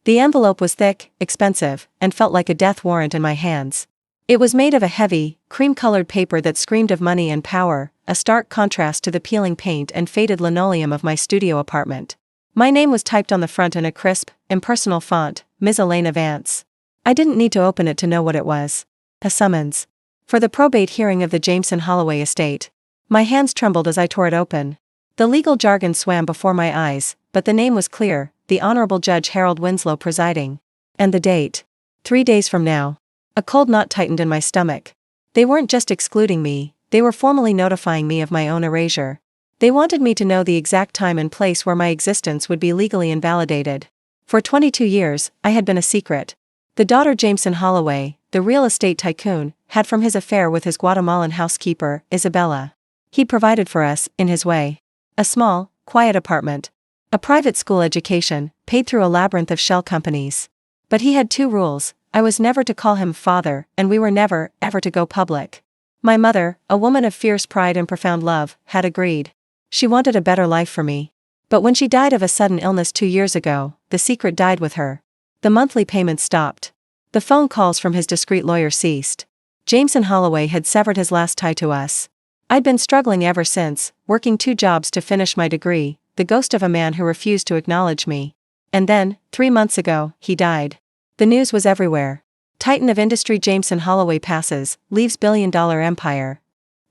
The envelope was thick, expensive, and felt like a death warrant in my hands. It was made of a heavy, cream-colored paper that screamed of money and power, a stark contrast to the peeling paint and faded linoleum of my studio apartment. My name was typed on the front in a crisp, impersonal font, Ms. Elena Vance. I didn't need to open it to know what it was. A summons. For the probate hearing of the Jameson Holloway estate. My hands trembled as I tore it open. The legal jargon swam before my eyes, but the name was clear, the Honorable Judge Harold Winslow presiding. And the date. 3 days from now. A cold knot tightened in my stomach. They weren't just excluding me, they were formally notifying me of my own erasure. They wanted me to know the exact time and place where my existence would be legally invalidated. For 22 years, I had been a secret. The daughter Jameson Holloway, the real estate tycoon, had from his affair with his Guatemalan housekeeper, Isabella. He provided for us, in his way. A small, quiet apartment. A private school education, paid through a labyrinth of shell companies. But he had 2 rules: I was never to call him father, and we were never, ever to go public. My mother, a woman of fierce pride and profound love, had agreed. She wanted a better life for me. But when she died of a sudden illness 2 years ago, the secret died with her. The monthly payments stopped. The phone calls from his discreet lawyer ceased. Jameson Holloway had severed his last tie to us. I'd been struggling ever since, working 2 jobs to finish my degree, the ghost of a man who refused to acknowledge me. And then, 3 months ago, he died. The news was everywhere. Titan of industry Jameson Holloway passes, leaves billion-dollar empire.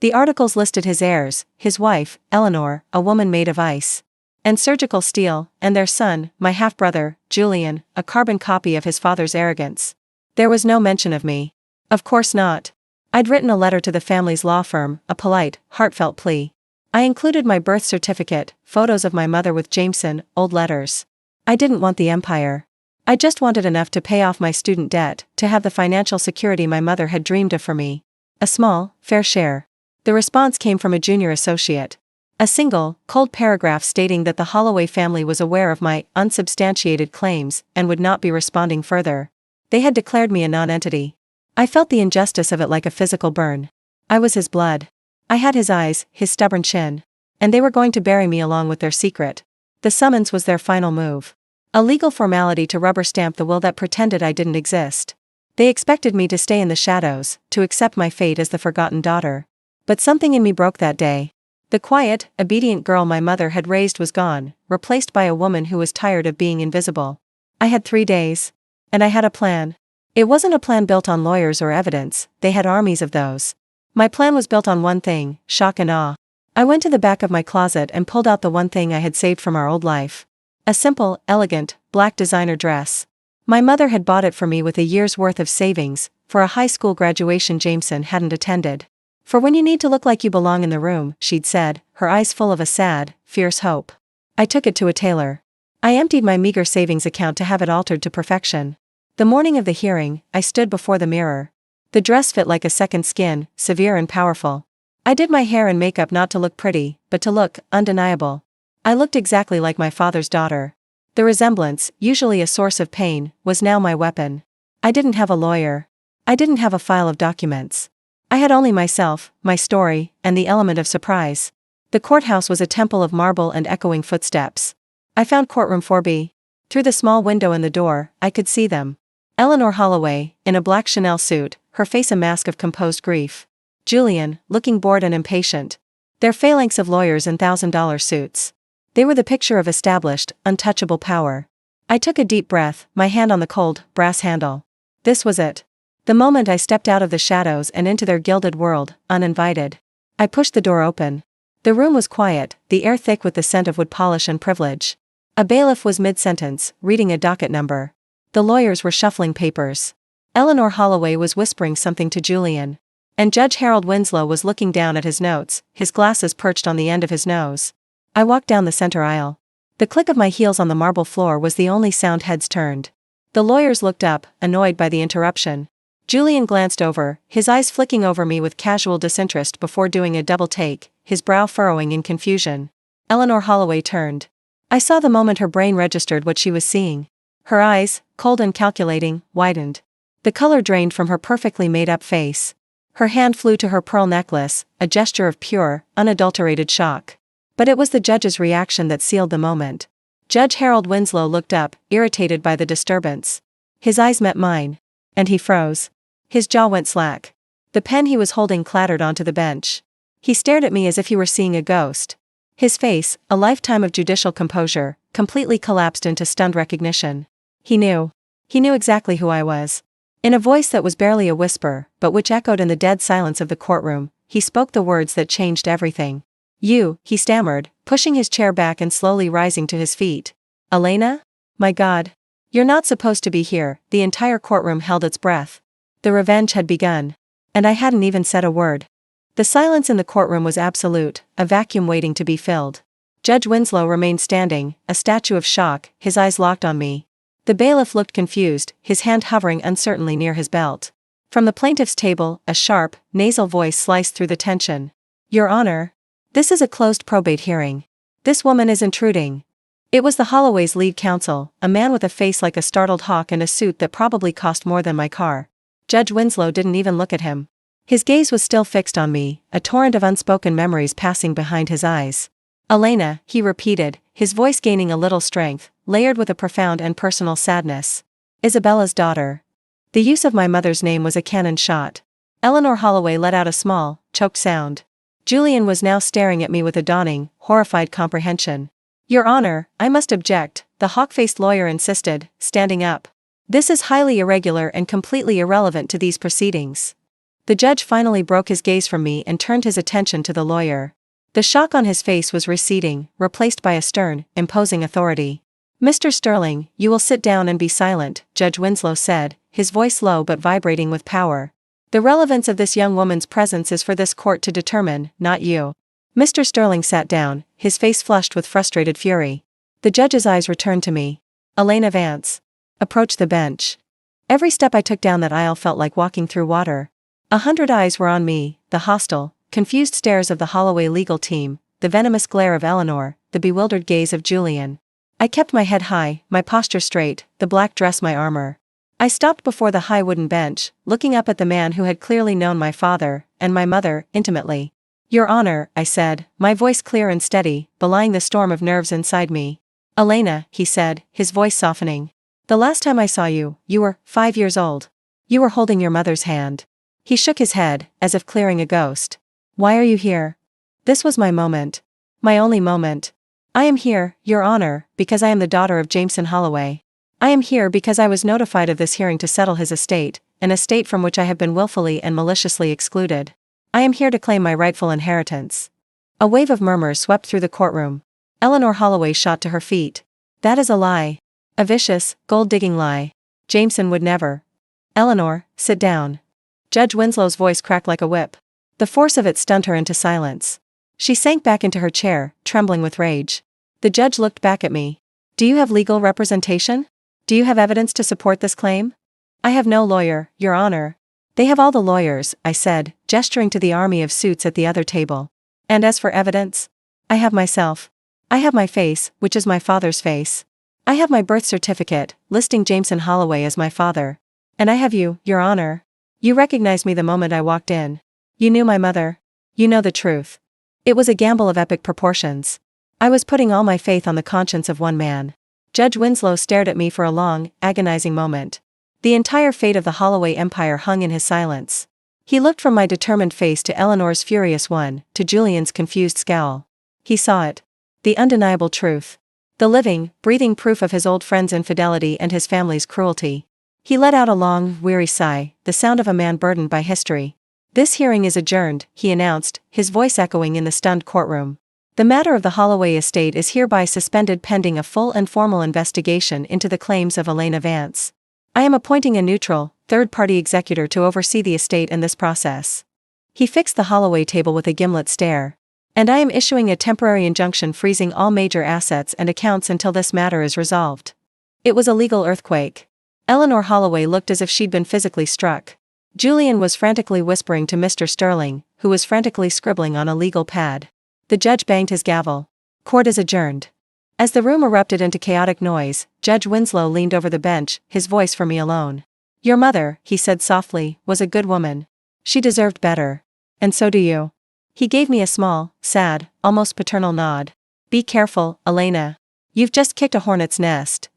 The articles listed his heirs, his wife, Eleanor, a woman made of ice and surgical steel, and their son, my half-brother, Julian, a carbon copy of his father's arrogance. There was no mention of me. Of course not. I'd written a letter to the family's law firm, a polite, heartfelt plea. I included my birth certificate, photos of my mother with Jameson, old letters. I didn't want the empire. I just wanted enough to pay off my student debt, to have the financial security my mother had dreamed of for me. A small, fair share. The response came from a junior associate. A single, cold paragraph stating that the Holloway family was aware of my unsubstantiated claims and would not be responding further. They had declared me a non-entity. I felt the injustice of it like a physical burn. I was his blood. I had his eyes, his stubborn chin. And they were going to bury me along with their secret. The summons was their final move. A legal formality to rubber stamp the will that pretended I didn't exist. They expected me to stay in the shadows, to accept my fate as the forgotten daughter. But something in me broke that day. The quiet, obedient girl my mother had raised was gone, replaced by a woman who was tired of being invisible. I had 3 days. And I had a plan. It wasn't a plan built on lawyers or evidence, they had armies of those. My plan was built on one thing: shock and awe. I went to the back of my closet and pulled out the one thing I had saved from our old life. A simple, elegant, black designer dress. My mother had bought it for me with a year's worth of savings, for a high school graduation Jameson hadn't attended. For when you need to look like you belong in the room, she'd said, her eyes full of a sad, fierce hope. I took it to a tailor. I emptied my meager savings account to have it altered to perfection. The morning of the hearing, I stood before the mirror. The dress fit like a second skin, severe and powerful. I did my hair and makeup not to look pretty, but to look undeniable. I looked exactly like my father's daughter. The resemblance, usually a source of pain, was now my weapon. I didn't have a lawyer. I didn't have a file of documents. I had only myself, my story, and the element of surprise. The courthouse was a temple of marble and echoing footsteps. I found courtroom 4B. Through the small window in the door, I could see them. Eleanor Holloway, in a black Chanel suit, her face a mask of composed grief. Julian, looking bored and impatient. Their phalanx of lawyers in $1,000 suits. They were the picture of established, untouchable power. I took a deep breath, my hand on the cold, brass handle. This was it. The moment I stepped out of the shadows and into their gilded world, uninvited. I pushed the door open. The room was quiet, the air thick with the scent of wood polish and privilege. A bailiff was mid-sentence, reading a docket number. The lawyers were shuffling papers. Eleanor Holloway was whispering something to Julian. And Judge Harold Winslow was looking down at his notes, his glasses perched on the end of his nose. I walked down the center aisle. The click of my heels on the marble floor was the only sound heads turned. The lawyers looked up, annoyed by the interruption. Julian glanced over, his eyes flicking over me with casual disinterest before doing a double take, his brow furrowing in confusion. Eleanor Holloway turned. I saw the moment her brain registered what she was seeing. Her eyes, cold and calculating, widened. The color drained from her perfectly made-up face. Her hand flew to her pearl necklace, a gesture of pure, unadulterated shock. But it was the judge's reaction that sealed the moment. Judge Harold Winslow looked up, irritated by the disturbance. His eyes met mine. And he froze. His jaw went slack. The pen he was holding clattered onto the bench. He stared at me as if he were seeing a ghost. His face, a lifetime of judicial composure, completely collapsed into stunned recognition. He knew. He knew exactly who I was. In a voice that was barely a whisper, but which echoed in the dead silence of the courtroom, he spoke the words that changed everything. "You," he stammered, pushing his chair back and slowly rising to his feet. "Elena? My God. You're not supposed to be here." The entire courtroom held its breath. The revenge had begun. And I hadn't even said a word. The silence in the courtroom was absolute, a vacuum waiting to be filled. Judge Winslow remained standing, a statue of shock, his eyes locked on me. The bailiff looked confused, his hand hovering uncertainly near his belt. From the plaintiff's table, a sharp, nasal voice sliced through the tension. "Your Honor. This is a closed probate hearing. This woman is intruding." It was the Holloway's lead counsel, a man with a face like a startled hawk and a suit that probably cost more than my car. Judge Winslow didn't even look at him. His gaze was still fixed on me, a torrent of unspoken memories passing behind his eyes. "Elena," he repeated, his voice gaining a little strength, layered with a profound and personal sadness. "Isabella's daughter." The use of my mother's name was a cannon shot. Eleanor Holloway let out a small, choked sound. Julian was now staring at me with a dawning, horrified comprehension. "Your Honor, I must object," the hawk-faced lawyer insisted, standing up. "This is highly irregular and completely irrelevant to these proceedings." The judge finally broke his gaze from me and turned his attention to the lawyer. The shock on his face was receding, replaced by a stern, imposing authority. "Mr. Sterling, you will sit down and be silent," Judge Winslow said, his voice low but vibrating with power. "The relevance of this young woman's presence is for this court to determine, not you." Mr. Sterling sat down, his face flushed with frustrated fury. The judge's eyes returned to me. Elena Vance approached the bench. Every step I took down that aisle felt like walking through water. 100 eyes were on me, the hostile, confused stares of the Holloway legal team, the venomous glare of Eleanor, the bewildered gaze of Julian. I kept my head high, my posture straight, the black dress my armor. I stopped before the high wooden bench, looking up at the man who had clearly known my father, and my mother, intimately. "Your Honor," I said, my voice clear and steady, belying the storm of nerves inside me. "Elena," he said, his voice softening. "The last time I saw you, you were 5 years old. You were holding your mother's hand." He shook his head, as if clearing a ghost. "Why are you here?" This was my moment. My only moment. "I am here, Your Honor, because I am the daughter of Jameson Holloway. I am here because I was notified of this hearing to settle his estate, an estate from which I have been willfully and maliciously excluded. I am here to claim my rightful inheritance." A wave of murmurs swept through the courtroom. Eleanor Holloway shot to her feet. "That is a lie. A vicious, gold-digging lie. Jameson would never." "Eleanor, sit down." Judge Winslow's voice cracked like a whip. The force of it stunned her into silence. She sank back into her chair, trembling with rage. The judge looked back at me. "Do you have legal representation? Do you have evidence to support this claim?" "I have no lawyer, Your Honor." "They have all the lawyers," I said, gesturing to the army of suits at the other table. "And as for evidence? I have myself. I have my face, which is my father's face. I have my birth certificate, listing Jameson Holloway as my father. And I have you, Your Honor. You recognized me the moment I walked in. You knew my mother. You know the truth." It was a gamble of epic proportions. I was putting all my faith on the conscience of one man. Judge Winslow stared at me for a long, agonizing moment. The entire fate of the Holloway empire hung in his silence. He looked from my determined face to Eleanor's furious one, to Julian's confused scowl. He saw it. The undeniable truth. The living, breathing proof of his old friend's infidelity and his family's cruelty. He let out a long, weary sigh, the sound of a man burdened by history. "This hearing is adjourned," he announced, his voice echoing in the stunned courtroom. "The matter of the Holloway estate is hereby suspended pending a full and formal investigation into the claims of Elena Vance. I am appointing a neutral, third-party executor to oversee the estate in this process." He fixed the Holloway table with a gimlet stare. "And I am issuing a temporary injunction freezing all major assets and accounts until this matter is resolved." It was a legal earthquake. Eleanor Holloway looked as if she'd been physically struck. Julian was frantically whispering to Mr. Sterling, who was frantically scribbling on a legal pad. The judge banged his gavel. "Court is adjourned." As the room erupted into chaotic noise, Judge Winslow leaned over the bench, his voice for me alone. "Your mother," he said softly, "was a good woman. She deserved better. And so do you." He gave me a small, sad, almost paternal nod. "Be careful, Elena. You've just kicked a hornet's nest.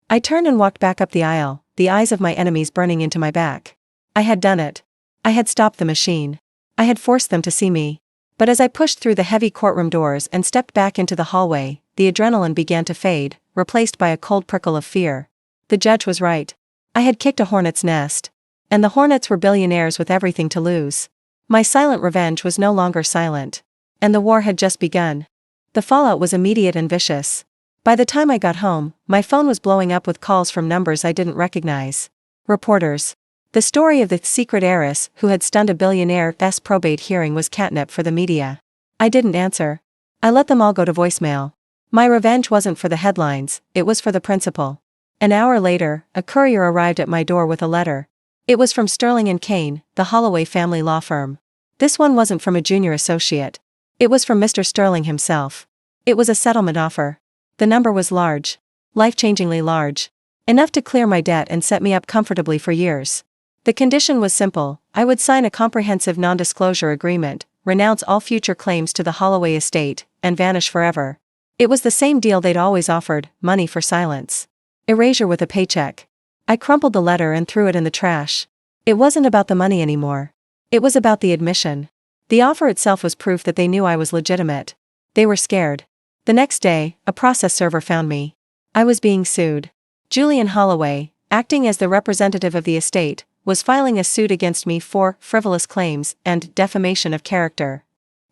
I turned and walked back up the aisle, the eyes of my enemies burning into my back. I had done it. I had stopped the machine. I had forced them to see me. But as I pushed through the heavy courtroom doors and stepped back into the hallway, the adrenaline began to fade, replaced by a cold prickle of fear. The judge was right. I had kicked a hornet's nest. And the hornets were billionaires with everything to lose. My silent revenge was no longer silent. And the war had just begun. The fallout was immediate and vicious. By the time I got home, my phone was blowing up with calls from numbers I didn't recognize. Reporters. The story of the secret heiress who had stunned a billionaire's probate hearing was catnip for the media. I didn't answer. I let them all go to voicemail. My revenge wasn't for the headlines, it was for the principle. An hour later, a courier arrived at my door with a letter. It was from Sterling and Kane, the Holloway family law firm. This one wasn't from a junior associate. It was from Mr. Sterling himself. It was a settlement offer. The number was large. Life-changingly large. Enough to clear my debt and set me up comfortably for years. The condition was simple: I would sign a comprehensive non-disclosure agreement, renounce all future claims to the Holloway estate, and vanish forever. It was the same deal they'd always offered: money for silence. Erasure with a paycheck. I crumpled the letter and threw it in the trash. It wasn't about the money anymore. It was about the admission. The offer itself was proof that they knew I was legitimate. They were scared. The next day, a process server found me. I was being sued. Julian Holloway, acting as the representative of the estate, was filing a suit against me for frivolous claims and defamation of character.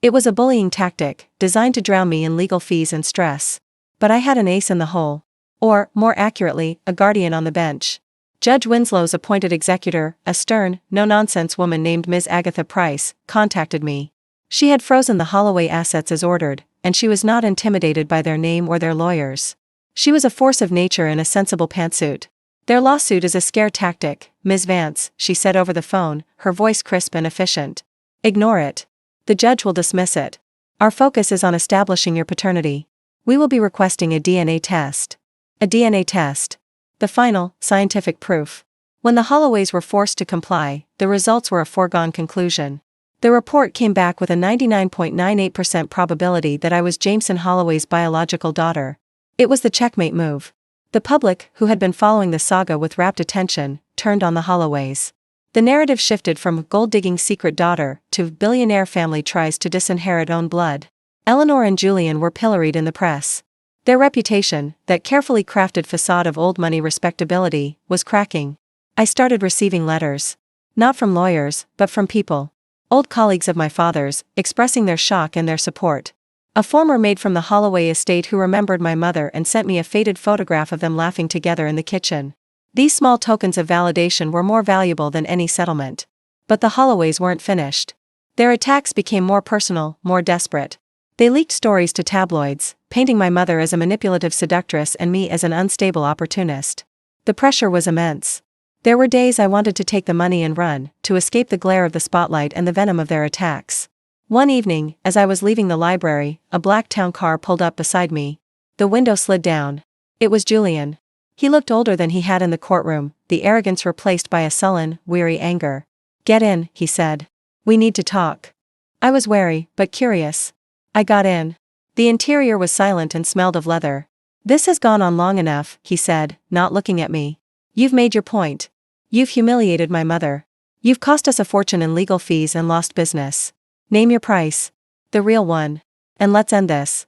It was a bullying tactic, designed to drown me in legal fees and stress. But I had an ace in the hole. Or, more accurately, a guardian on the bench. Judge Winslow's appointed executor, a stern, no-nonsense woman named Ms. Agatha Price, contacted me. She had frozen the Holloway assets as ordered, and she was not intimidated by their name or their lawyers. She was a force of nature in a sensible pantsuit. Their lawsuit is a scare tactic, Ms. Vance, she said over the phone, her voice crisp and efficient. Ignore it. The judge will dismiss it. Our focus is on establishing your paternity. We will be requesting a DNA test. A DNA test. The final, scientific proof. When the Holloways were forced to comply, the results were a foregone conclusion. The report came back with a 99.98% probability that I was Jameson Holloway's biological daughter. It was the checkmate move. The public, who had been following the saga with rapt attention, turned on the Holloways. The narrative shifted from gold-digging secret daughter to billionaire family tries to disinherit own blood. Eleanor and Julian were pilloried in the press. Their reputation, that carefully crafted facade of old money respectability, was cracking. I started receiving letters. Not from lawyers, but from people. Old colleagues of my father's, expressing their shock and their support. A former maid from the Holloway estate who remembered my mother and sent me a faded photograph of them laughing together in the kitchen. These small tokens of validation were more valuable than any settlement. But the Holloways weren't finished. Their attacks became more personal, more desperate. They leaked stories to tabloids, painting my mother as a manipulative seductress and me as an unstable opportunist. The pressure was immense. There were days I wanted to take the money and run, to escape the glare of the spotlight and the venom of their attacks. One evening, as I was leaving the library, a black town car pulled up beside me. The window slid down. It was Julian. He looked older than he had in the courtroom, the arrogance replaced by a sullen, weary anger. "Get in," he said. "We need to talk." I was wary, but curious. I got in. The interior was silent and smelled of leather. "This has gone on long enough," he said, not looking at me. "You've made your point. You've humiliated my mother. You've cost us a fortune in legal fees and lost business. Name your price. The real one. And let's end this."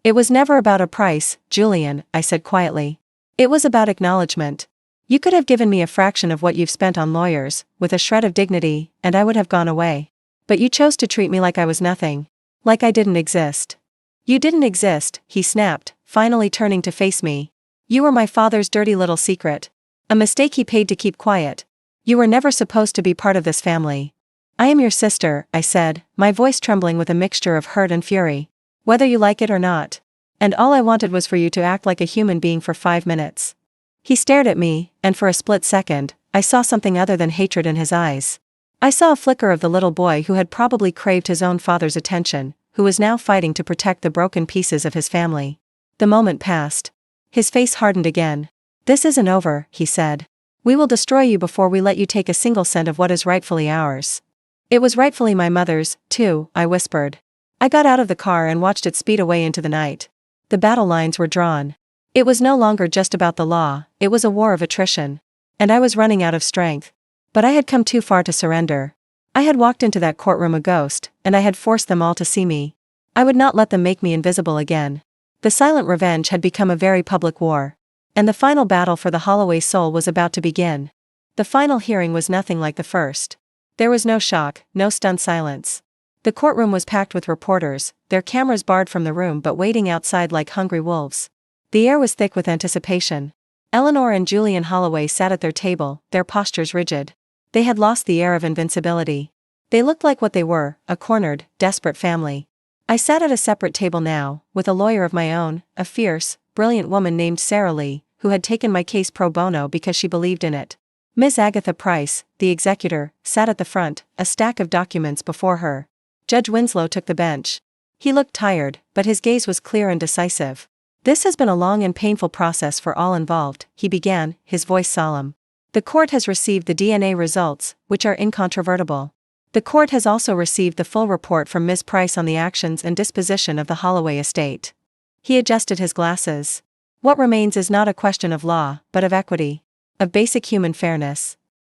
"It was never about a price, Julian," I said quietly. "It was about acknowledgement. You could have given me a fraction of what you've spent on lawyers, with a shred of dignity, and I would have gone away. But you chose to treat me like I was nothing. Like I didn't exist." "You didn't exist," he snapped, finally turning to face me. "You were my father's dirty little secret. A mistake he paid to keep quiet. You were never supposed to be part of this family." "I am your sister," I said, my voice trembling with a mixture of hurt and fury. "Whether you like it or not. And all I wanted was for you to act like a human being for 5 minutes." He stared at me, and for a split second, I saw something other than hatred in his eyes. I saw a flicker of the little boy who had probably craved his own father's attention, who was now fighting to protect the broken pieces of his family. The moment passed. His face hardened again. "This isn't over," he said. "We will destroy you before we let you take a single cent of what is rightfully ours." "It was rightfully my mother's, too," I whispered. I got out of the car and watched it speed away into the night. The battle lines were drawn. It was no longer just about the law, it was a war of attrition. And I was running out of strength. But I had come too far to surrender. I had walked into that courtroom a ghost, and I had forced them all to see me. I would not let them make me invisible again. The silent revenge had become a very public war. And the final battle for the Holloway soul was about to begin. The final hearing was nothing like the first. There was no shock, no stunned silence. The courtroom was packed with reporters, their cameras barred from the room but waiting outside like hungry wolves. The air was thick with anticipation. Eleanor and Julian Holloway sat at their table, their postures rigid. They had lost the air of invincibility. They looked like what they were, a cornered, desperate family. I sat at a separate table now, with a lawyer of my own, a fierce, brilliant woman named Sarah Lee, who had taken my case pro bono because she believed in it. Ms. Agatha Price, the executor, sat at the front, a stack of documents before her. Judge Winslow took the bench. He looked tired, but his gaze was clear and decisive. "This has been a long and painful process for all involved," he began, his voice solemn. "The court has received the DNA results, which are incontrovertible. The court has also received the full report from Ms. Price on the actions and disposition of the Holloway estate." He adjusted his glasses. "What remains is not a question of law, but of equity. Of basic human fairness."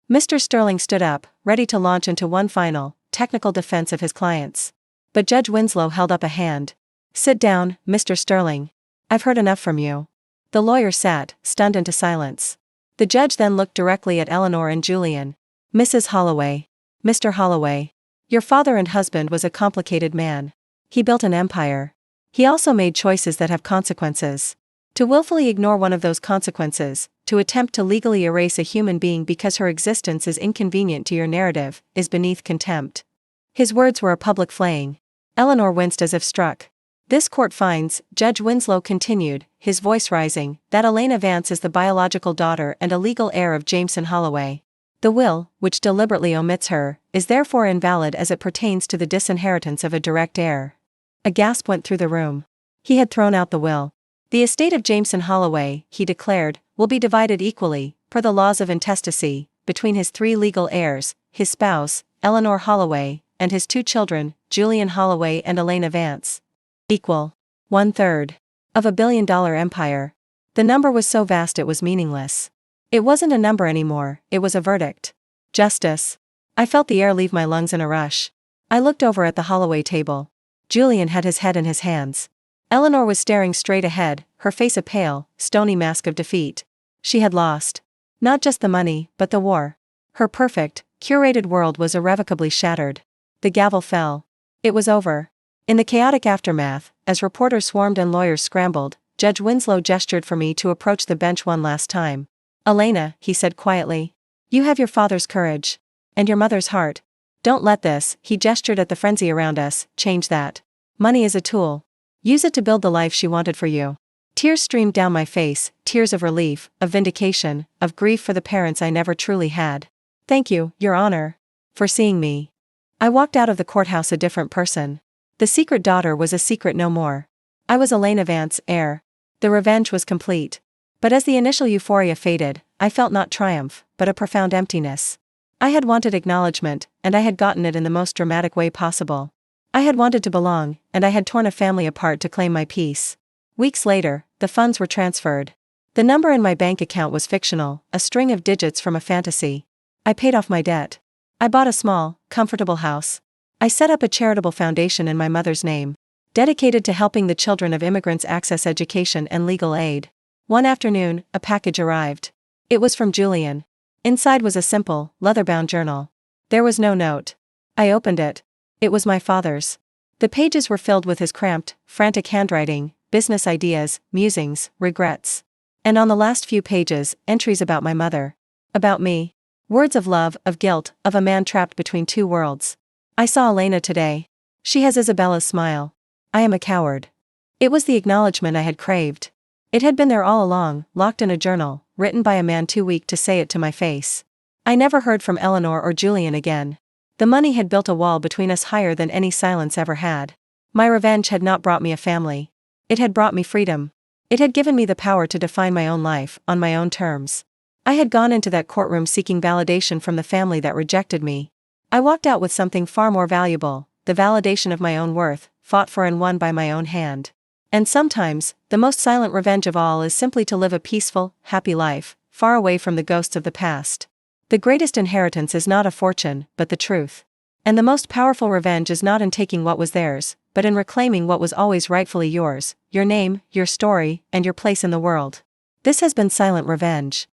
Mr. Sterling stood up, ready to launch into one final, technical defense of his clients. But Judge Winslow held up a hand. "Sit down, Mr. Sterling. I've heard enough from you." The lawyer sat, stunned into silence. The judge then looked directly at Eleanor and Julian. "Mrs. Holloway. Mr. Holloway. Your father and husband was a complicated man. He built an empire. He also made choices that have consequences. To willfully ignore one of those consequences, to attempt to legally erase a human being because her existence is inconvenient to your narrative, is beneath contempt." His words were a public flaying. Eleanor winced as if struck. "This court finds," Judge Winslow continued, his voice rising, "that Elena Vance is the biological daughter and a legal heir of Jameson Holloway. The will, which deliberately omits her, is therefore invalid as it pertains to the disinheritance of a direct heir." A gasp went through the room. He had thrown out the will. "The estate of Jameson Holloway," he declared, "will be divided equally, per the laws of intestacy, between his three legal heirs, his spouse, Eleanor Holloway, and his two children, Julian Holloway and Elena Vance. Equal. 1/3. Of $1 billion empire." The number was so vast it was meaningless. It wasn't a number anymore, it was a verdict. Justice. I felt the air leave my lungs in a rush. I looked over at the Holloway table. Julian had his head in his hands. Eleanor was staring straight ahead, her face a pale, stony mask of defeat. She had lost. Not just the money, but the war. Her perfect, curated world was irrevocably shattered. The gavel fell. It was over. In the chaotic aftermath, as reporters swarmed and lawyers scrambled, Judge Winslow gestured for me to approach the bench one last time. "Elena," he said quietly. "You have your father's courage. And your mother's heart. Don't let this," he gestured at the frenzy around us, "change that. Money is a tool. Use it to build the life she wanted for you." Tears streamed down my face, tears of relief, of vindication, of grief for the parents I never truly had. "Thank you, Your Honor, for seeing me." I walked out of the courthouse a different person. The secret daughter was a secret no more. I was Elena Vance, heir. The revenge was complete. But as the initial euphoria faded, I felt not triumph, but a profound emptiness. I had wanted acknowledgement, and I had gotten it in the most dramatic way possible. I had wanted to belong, and I had torn a family apart to claim my peace. Weeks later, the funds were transferred. The number in my bank account was fictional, a string of digits from a fantasy. I paid off my debt. I bought a small, comfortable house. I set up a charitable foundation in my mother's name, dedicated to helping the children of immigrants access education and legal aid. One afternoon, a package arrived. It was from Julian. Inside was a simple, leather-bound journal. There was no note. I opened it. It was my father's. The pages were filled with his cramped, frantic handwriting, business ideas, musings, regrets. And on the last few pages, entries about my mother. About me. Words of love, of guilt, of a man trapped between two worlds. "I saw Elena today. She has Isabella's smile. I am a coward." It was the acknowledgement I had craved. It had been there all along, locked in a journal, written by a man too weak to say it to my face. I never heard from Eleanor or Julian again. The money had built a wall between us higher than any silence ever had. My revenge had not brought me a family. It had brought me freedom. It had given me the power to define my own life, on my own terms. I had gone into that courtroom seeking validation from the family that rejected me. I walked out with something far more valuable, the validation of my own worth, fought for and won by my own hand. And sometimes, the most silent revenge of all is simply to live a peaceful, happy life, far away from the ghosts of the past. The greatest inheritance is not a fortune, but the truth. And the most powerful revenge is not in taking what was theirs, but in reclaiming what was always rightfully yours, your name, your story, and your place in the world. This has been Silent Revenge.